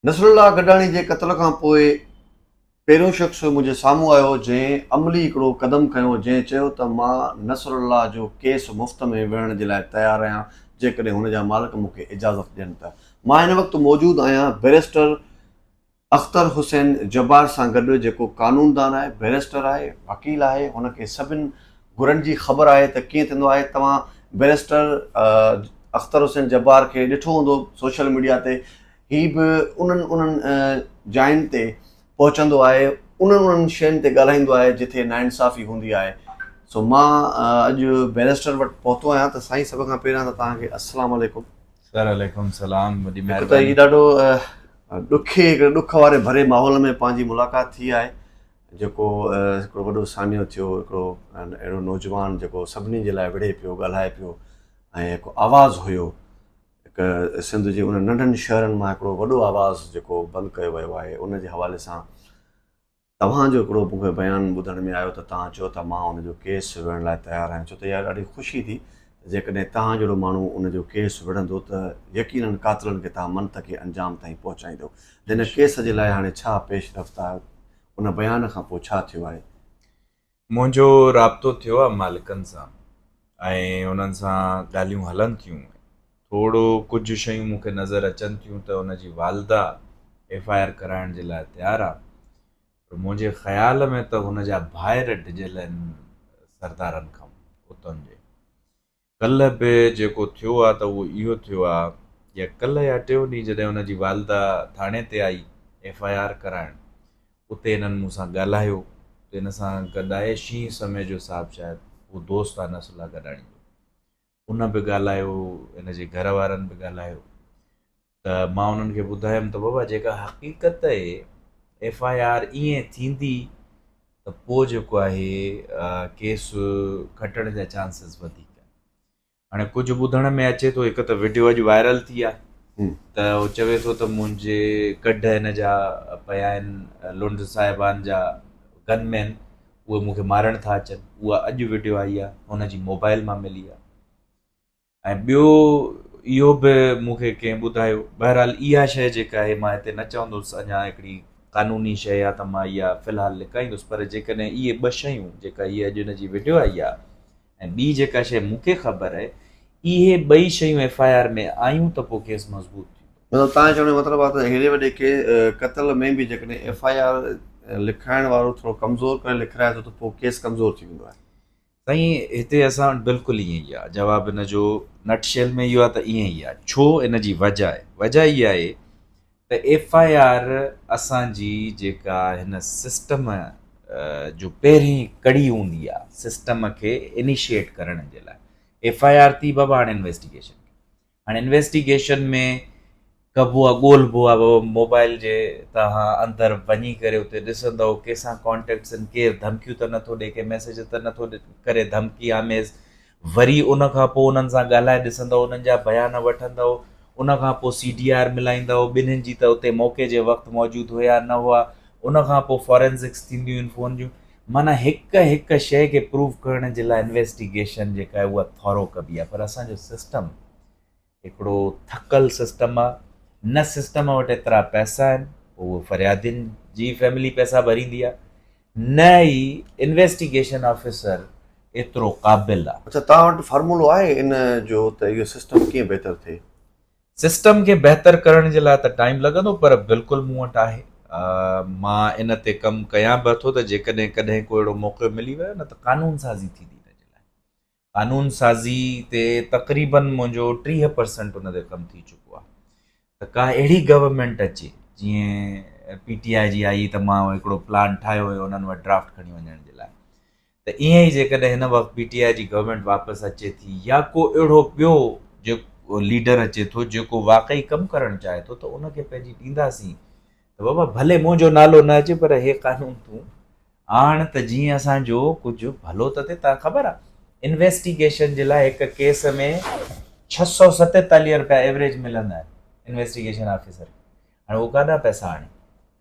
नसरुल्ला गडानी जे क़त्ल खां पोइ पहिरियों शख़्स मुंहिंजे साम्हूं आयो जंहिं अमली हिकिड़ो क़दम खयो, जंहिं चयो त मां नसरुल्ला जो केस मुफ़्त में विढ़ण जे लाइ तयारु आहियां जेकॾहिं हुन जा मालिक मूंखे इजाज़त ॾियनि त। मां हिन वक़्तु मौजूदु आहियां बैरिस्टर अख्तर हुसैन जब्बार सां गॾु, जेको कानूनदान आहे, बैरिस्टर आहे, वकील आहे। हुनखे सभिनि घुरनि जी ख़बर आहे त कीअं थींदो आहे। तव्हां बैरिस्टर अख्तर हुसैन जब्बार खे ॾिठो हूंदो सोशल मीडिया ते। ही बि उन्हनि जायुनि ते पहुचंदो आहे, उन्हनि शयुनि ते ॻाल्हाईंदो आहे जिथे नाइंसाफ़ी हूंदी आहे। सो मां अॼु बैरिस्टर वटि पहुतो आहियां। त साईं, सभ खां पहिरियां त तव्हांखे अस्सलाम वालेकुम। सर अलैकुम सलाम, वॾी हिकु त महिरबानी। हीउ ॾाढो ॾुख वारे भरे माहौल में पंहिंजी मुलाक़ात थी आहे, जेको हिकिड़ो वॾो सामियो थियो, हिकिड़ो अहिड़ो नौजवान जेको सभिनी जे लाइ विढ़े पियो, ॻाल्हाए पियो, ऐं हिकु आवाज़ु हुयो। हिकु सिंध जे उन नंढनि शहरनि मां हिकिड़ो वॾो आवाज़ु जेको बंदि कयो वियो आहे, उन जे हवाले सां तव्हांजो हिकिड़ो मूंखे बयानु ॿुधण में आयो त तव्हां चयो त मां हुनजो केस विढ़ण लाइ तयारु आहियां। छो त इहा ॾाढी ख़ुशी थी, जेकॾहिं तव्हां जहिड़ो माण्हू उनजो केस विढ़ंदो त यकीनन कातिलनि खे तव्हां मंत खे अंजाम ताईं पहुचाईंदो। हिन केस जे लाइ हाणे छा पेश रफ़्त आहे, उन बयान खां पोइ छा थियो आहे? मुंहिंजो राब्तो थियो आहे मालिकनि सां ऐं उन्हनि सां ॻाल्हियूं हलनि थियूं। थोरो कुझु शयूं मूंखे नज़र अचनि थियूं त उनजी वालदा FIR कराइण जे लाइ तयारु आहे, पर मुंहिंजे ख़्याल में त हुनजा ॿाहिरि डिॼल आहिनि सरदारनि खां उतनि जे। कल्ह बि जेको थियो आहे त उहो इहो थियो आहे, या कल्ह या टियों ॾींहुं जॾहिं हुनजी वालदा थाणे ते आई FIR कराइण, उते हिननि मूंसां ॻाल्हायो। त हिन सां गॾु आहे शींहं समय जो साहिबु, शायदि उहो दोस्त आहे नसरुल्ला गडाणी जो, उन बि ॻाल्हायो, हिन जे घर वारनि बि ॻाल्हायो। त मां उन्हनि खे ॿुधायुमि त बाबा, जेका हक़ीक़त आहे FIR ईअं थींदी त पोइ जेको आहे केस खटण जा चांसिस वधीक। हाणे कुझु ॿुधण में अचे थो, हिकु त वीडियो अॼु वायरल थी आहे त उहो चवे थो त मुंहिंजे कढ हिन जा पिया आहिनि लुंड साहिबान जा गनमैन, उहे मूंखे मारण था अचनि। उहा अॼु वीडियो आई आहे, हुनजी मोबाइल मां मिली आहे। ऐं ॿियो इहो बि मूंखे कंहिं ॿुधायो। बहरहाल इहा शइ जेका आहे, मां हिते न चवंदुसि अञा हिकिड़ी कानूनी शइ आहे त मां इहा फ़िलहालु लिकाईंदुसि, पर जेकॾहिं इहे ॿ शयूं, जेका इहा अॼु हिनजी वीडियो आई आहे ऐं ॿी जेका शइ मूंखे ख़बर आहे, इहे ॿई शयूं FIR में आयूं त पोइ केस मज़बूत थींदो। मतिलबु तव्हां चवण जो मतिलबु आहे त हेॾे वॾे क़त्ल में बि जेकॾहिं FIR लिखाइण वारो थोरो कमज़ोर करे लिखाए थो त पोइ केस कमज़ोर थी वेंदो आहे। साईं, हिते असां वटि बिल्कुलु ईअं ई आहे। जवाबु हिन जो नटशेल में इहो आहे त ईअं ई आहे। छो? इन जी वजह आहे, वजह इहा आहे त FIR असांजी जेका हिन सिस्टम जो पहिरीं कड़ी हूंदी आहे, सिस्टम खे इनिशिएट करण जे लाइ। FIR थी बाबा हाणे इन्वेस्टिगेशन। हाणे इन्वेस्टिगेशन में कबो आहे, ॻोल्हबो आहे, बाबा मोबाइल जे तव्हां अंदरि वञी करे उते ॾिसंदव कंहिंसां कॉन्टेक्ट्स आहिनि, केरु धमकियूं त नथो ॾिए, कंहिं मैसेज त नथो करे धमकी आमेज़। वरी उन खां पोइ उन्हनि सां ॻाल्हाए ॾिसंदव, उन्हनि जा बयान वठंदव, उन खां पोइ CDR मिलाईंदव, ॿिन्हिनि जी त उते मौक़े जे वक़्तु मौजूदु हुया न हुआ। उन खां पोइ फॉरेंसिक्स थींदियूं आहिनि फ़ोन जूं। माना हिकु हिकु शइ खे प्रूव करण जे लाइ इन्वेस्टिगेशन जेका आहे उहा थॉरो कबी आहे। पर असांजो सिस्टम हिकिड़ो थकल सिस्टम आहे। न सिस्टम वटि एतिरा पैसा आहिनि, उहो फरियादियुनि जी फैमिली पैसा भरींदी आहे, न ई इन्वेस्टिगेशन ऑफिसर एतिरो क़ाबिल आहे। अच्छा, तव्हां वटि फॉर्मूलो आहे इन जो त इहो सिस्टम कीअं बहितर थिए? सिस्टम खे बहितर करण जे लाइ त टाइम लॻंदो, पर बिल्कुलु मूं वटि आहे। मां इन ते कमु कयां बि थो त जेकॾहिं कॾहिं को अहिड़ो मौक़ो मिली वियो न, त कानून साज़ी थींदी हिन जे लाइ। कानून साज़ी ते तक़रीबन मुंहिंजो 30% उन ते कमु थी चुको आहे। त का अहिड़ी गवर्नमेंट अचे, जीअं PTI जी आई त मां हिकिड़ो प्लान ठाहियो हुयो उन्हनि वटि ड्राफ्ट खणी वञण जे लाइ। त ईअं ई जेकॾहिं हिन वक़्तु PTI जी गवर्नमेंट वापसि अचे थी, या को अहिड़ो ॿियो जेको लीडर अचे थो जेको वाक़ई कमु करणु चाहे थो, त उनखे पंहिंजी ॾींदासीं। त बाबा भले मुंहिंजो नालो न अचे, पर हे कानून तूं आण त जीअं असांजो कुझु भलो त थिए। तव्हां ख़बर आहे, इन्वेस्टिगेशन जे लाइ हिकु केस में 647 रुपया एवरेज मिलंदा आहिनि इन्वेस्टिगेशन ऑफिसर। हाणे उहो काॾा पैसा आणे,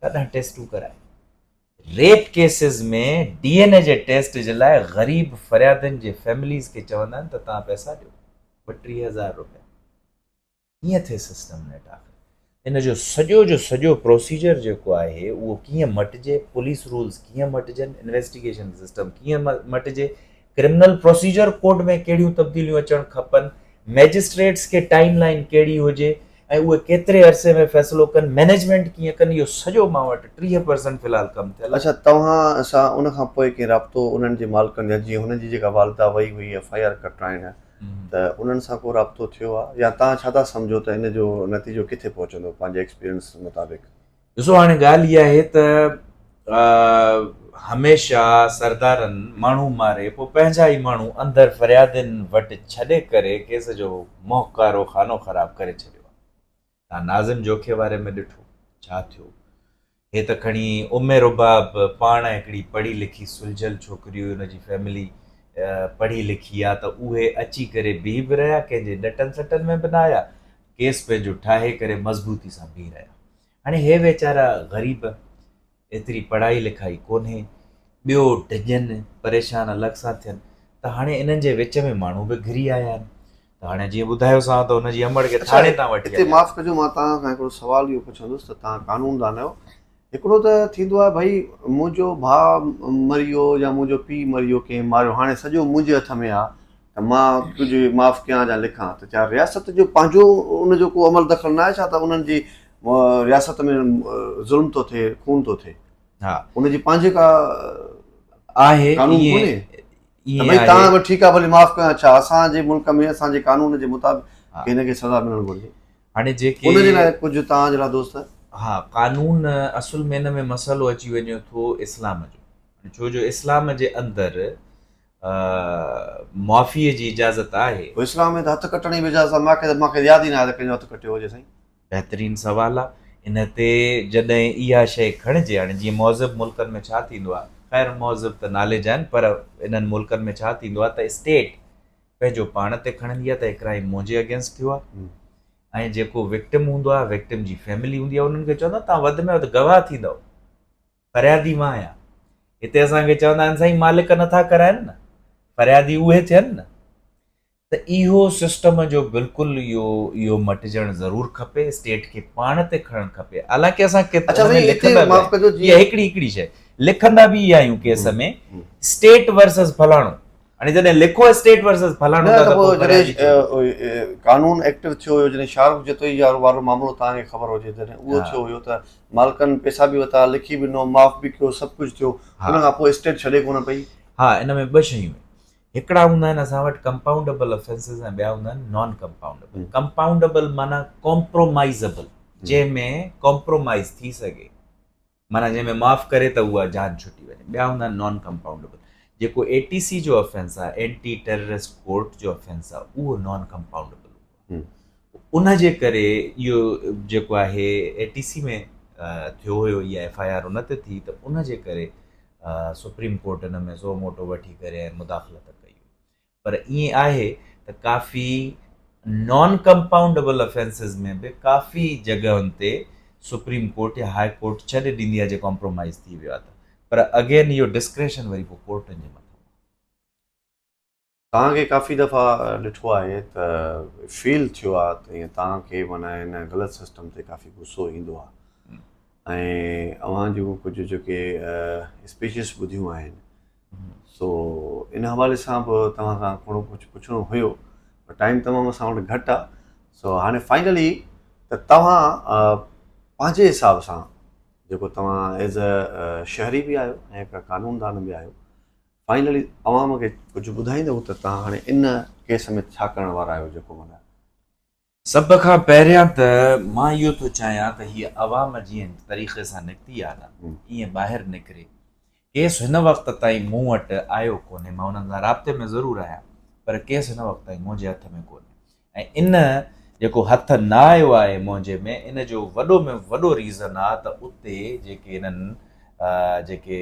काॾा टेस्टूं कराए। रेप केसिस में DNA जे टेस्ट जे लाइ ग़रीब फरियादियुनि जे फैमिलीज़ खे चवंदा आहिनि त तव्हां पैसा ॾियो, 32,000 रुपया। कीअं थिए सिस्टम नेट आख़िर? इन जो सॼो प्रोसीजर जेको आहे उहो कीअं मटिजे, पुलिस रूल्स कीअं मटिजनि, इन्वेस्टिगेशन सिस्टम कीअं मटिजे, क्रिमिनल प्रोसीजर कोड में कहिड़ियूं तब्दीलियूं अचणु खपनि, मैजिस्ट्रेट्स खे टाइम लाइन कहिड़ी हुजे ऐं उहे केतिरे अरसे में फ़ैसिलो कनि, मैनेजमेंट कीअं कनि, इहो सॼो मां वटि 30% फ़िलहालु कमु थियल आहे। अच्छा, तव्हां सां उन खां पोइ कंहिं राब्तो उन्हनि जे मालिकनि जा, जीअं हुनजी जेका वालदा वई हुई FIR कटाइण, त उन्हनि सां को राब्तो थियो आहे, या तव्हां छा था सम्झो त इन जो नतीजो किथे पहुचंदो पंहिंजे एक्सपीरियंस मुताबिक़? ॾिसो, हाणे ॻाल्हि इहा आहे त हमेशह सरदारनि माण्हू मारे पोइ पंहिंजा ई माण्हू अंदरि फ़रियादियुनि वटि छॾे करे केस जो मोहकारो खानो ख़राबु करे छॾियो आहे। तव्हां नाज़िम जोखे वारे में ॾिठो छा थियो। हे त खणी उमे रुबाब पाण हिकिड़ी पढ़ी लिखी सुलझियल छोकिरी हुई, हुनजी फैमिली पढ़ी लिखी आहे, त उहे अची करे बीह बि रहिया, कंहिंजे डटनि सटनि में बि न आया, केस पंहिंजो ठाहे करे मज़बूती सां बीह रहिया। हाणे हे वेचारा ग़रीब, एतिरी पढ़ाई लिखाई कोन्हे, ॿियो डिॼनि परेशान अलॻि सां थियनि, त हाणे इन्हनि जे विच में माण्हू बि घिरी आया आहिनि। त हाणे जीअं ॿुधायोसांव त हुनजी अमड़ खे थाणे तां वठी हिते माफ़ु कजो, मां तव्हां खां हिकिड़ो सुवालु इहो पुछंदुसि त तव्हां कानूनदान आहियो। हिकिड़ो त थींदो आहे भई मुंहिंजो भाउ मरियो या मुंहिंजो पीउ मरियो, कंहिं मारियो, हाणे सॼो मुंहिंजे हथ में आहे त मां कुझु माफ़ु कयां या लिखां, त छा रियासत जो पंहिंजो उनजो को अमल दख़ल न आहे छा, त उन्हनि जी रियासत में ज़ुल्म थो थिए, खून थो थिए? हा, उनजी पंहिंजे का आहे कानून ईअं कोन्हे? ईअं भई आहे। तव्हां बि ठीकु आहे, भली माफ़ु कयां, छा असांजे मुल्क में असांजे कानून जे मुताबिक़ हा, हिनखे सज़ा मिलणु घुरिजे? हाणे जेके उनजे लाइ कुझु तव्हांजे लाइ दोस्त? हा, कानून असुल में हिन में मसइलो अची वञे थो इस्लाम जो, छो जो इस्लाम जे अंदरि मुआफ़ीअ जी इजाज़त आहे। इस्लाम में त हथु कटण जी इजाज़त आहे, मूंखे यादि ई न आहे त कंहिंजो हथु कटियो हुजे साईं। बहितरीनु सवालु आहे। इन ते जॾहिं इहा शइ खणिजे, हाणे जीअं मौज़िब मुल्कनि में छा थींदो आहे, ख़ैर मौज़िब त नाले जा आहिनि, पर इन्हनि मुल्कनि में छा थींदो आहे त स्टेट पंहिंजो पाण ते खणंदी आहे त हे क्राइम मुंहिंजे अगेंस्ट थियो आहे, ऐं जेको विक्टिम हूंदो आहे, विक्टिम जी फैमिली हूंदी आहे, उन्हनि खे चवंदा तव्हां वधि में वधि गवाह थींदव, फरियादी मां आहियां। हिते असांखे चवंदा आहिनि साईं मालिक नथा कराइनि न, फरियादी उहे थियनि न। त इहो सिस्टम जो बिल्कुलु इहो मटिजणु ज़रूरु खपे, स्टेट खे पाण ते खणणु खपे। हालांकि असां हिकिड़ी शइ लिखंदा बि इहा आहियूं केस में, स्टेट वर्सेस फलाणो। हाणे जॾहिं लिखो स्टेट वर्सेस फलाणो, कानून एक्टिव थियो हुयो जॾहिं शाहरुख जतोई वारो मामिलो तव्हांखे ख़बर हुजे, जॾहिं उहो थियो हुयो त मालिकनि पैसा बि वरिता, लिखी बि ॾिनो, माफ़ बि कयो, सभु कुझु थियो, हुन खां पोइ स्टेट छॾे कोन पई। हा, इन में ॿ शयूं, हिकिड़ा हूंदा आहिनि असां वटि कंपाउंडेबल ऑफेंसिस ऐं ॿिया हूंदा आहिनि नॉन कंपाउंडेबल। कंपाउंडेबल माना कॉम्प्रोमाइज़ेबल, जंहिंमें कॉम्प्रोमाइज़ थी सघे, माना जंहिंमें माफ़ु करे त उहा जान छुटी वञे। ॿिया हूंदा आहिनि नॉन कंपाउंडेबल। जेको ATC जो ऑफेंस आहे, एंटी टेररिस्ट कोर्ट जो ऑफेंस आहे, उहो नॉन कंपाउंडेबल। उनजे करे इहो जेको आहे ATC में थियो हुयो, इहा FIR उन ते थी, त उनजे करे सुप्रीम कोर्ट हिन में सो मोटो वठी करे ऐं मुदाख़लत कई। पर ईअं आहे त काफ़ी नॉन कंपाउंडेबल ऑफेंसिस में बि काफ़ी जॻहुनि ते सुप्रीम कोर्ट या हाई कोर्ट छॾे ॾींदी आहे जे कॉम्प्रोमाइज़ थी वियो आहे त। पर अगेन इहो डिस्क्रेशन वरी पोइ कोर्टनि जे मथां। तव्हांखे काफ़ी दफ़ा ॾिठो आहे त फील थियो आहे त ईअं तव्हांखे माना हिन ग़लति सिस्टम ते काफ़ी गुस्सो ईंदो आहे, ऐं अव्हां जूं कुझु जेके स्पीचिस ॿुधियूं आहिनि, सो इन हवाले सां बि तव्हां खां थोरो कुझु पुछिणो हुयो, पर टाइम तमामु असां वटि घटि आहे। सो हाणे फाइनली त तव्हां पंहिंजे हिसाब सां, जेको तव्हां एज़ अ शहरी बि आहियो ऐं हिकु कानूनदान बि आहियो, फाइनली अवाम खे कुझु ॿुधाईंदव त तव्हां हाणे इन केस में छा करण वारा आहियो? जेको माना सभ खां पहिरियां त मां इहो थो चाहियां त हीअ अवाम जीअं तरीक़े सां निकिती आहे न, ईअं ॿाहिरि निकिरे। केस हिन वक़्त ताईं मूं वटि आयो कोन्हे, मां हुननि सां राब्ते में ज़रूरु आहियां, पर केस हिन वक़्त ताईं मुंहिंजे हथ में कोन्हे। ऐं इन जेको हथ न आयो आहे मुंहिंजे में, इन जो वॾो में वॾो रीज़न आहे त उते जेके इन्हनि जेके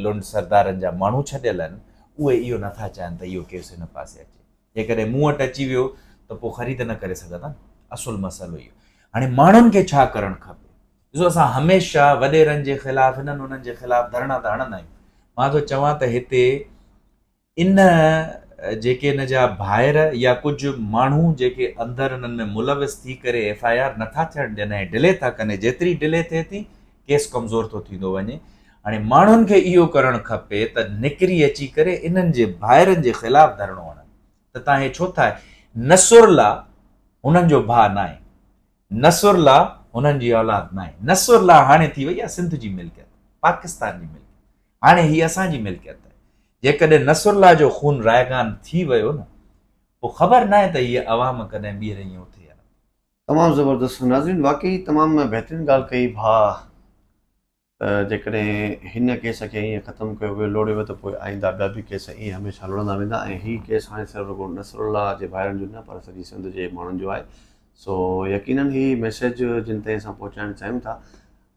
लुंड सरदारनि जा माण्हू छॾियल आहिनि, उहे इहो नथा चाहिनि त इहो केस हिन पासे अचे। जेकॾहिं मूं वटि अची वियो त पोइ ख़रीद न करे सघंदा। असुलु मसइलो इहो। हाणे माण्हुनि खे छा करणु खपे? ॾिसो, असां हमेशह वॾेरनि जे ख़िलाफ़ु, हिननि हुननि जे ख़िलाफ़ु धरणा त हणंदा आहियूं। मां थो चवां त हिते इन जेके हिन जा भाइर या कुझु माण्हू जेके अंदरि हिननि में मुलविस थी करे FIR नथा थियणु ॾियनि ऐं डिले था कनि, जेतिरी डिले थिए थी केस कमज़ोर थो थींदो वञे। हाणे माण्हुनि खे इहो करणु खपे त निकिरी अची करे इन्हनि जे भाइरनि जे ख़िलाफ़ु धरणो हणनि त तव्हां हे छो था। नसुरला हुननि जो भाउ न आहे, नसुरला हुननि जी औलाद न आहे, नसुरला हाणे थी वई आहे सिंध जी मिल्कियत, पाकिस्तान जी मिल्कियत, हाणे हीअ असांजी मिल्कियत आहे। जेकॾहिं नसुरला जो खून रायगान थी वियो न, पोइ ख़बर न आहे त हीअ अवाम कॾहिं ॿीहर ईअं थिए। तमामु ज़बरदस्त नाज़रीन, वाक़ई तमामु बहितरीनु ॻाल्हि कई भाउ। जेकॾहिं हिन केस खे ईअं ख़तमु कयो वियो लोड़े वियो त पोइ आईंदा ॿिया बि केस ईअं हमेशह लड़ंदा वेंदा, ऐं हीउ केस हाणे सिर्फ़ु रुॻो नसरुल्ला जे भाइरनि जो न पर सॼी सिंध जे माण्हुनि जो आहे। सो यकीनन हीउ मैसेज जिन ताईं असां पहुचाइणु चाहियूं था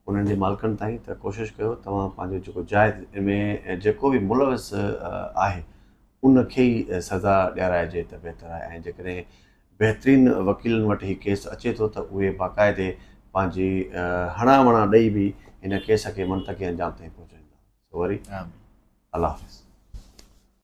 उन्हनि जे मालिकनि ताईं, त कोशिशि कयो तव्हां पंहिंजो जेको जाइज़ में जेको बि मुलविस आहे उनखे ई सज़ा ॾियाराइजे त बहितरु आहे। ऐं जेकॾहिं बहितरीनु वकीलनि वटि हीउ केस अचे थो त उहे बाक़ाइदे पंहिंजी हणावणा ॾेई बि हिन केस खे मंतक़ी अंजाम ताईं पहुचाईंदा। वरी आमीन। अल्लाह हाफ़िज़।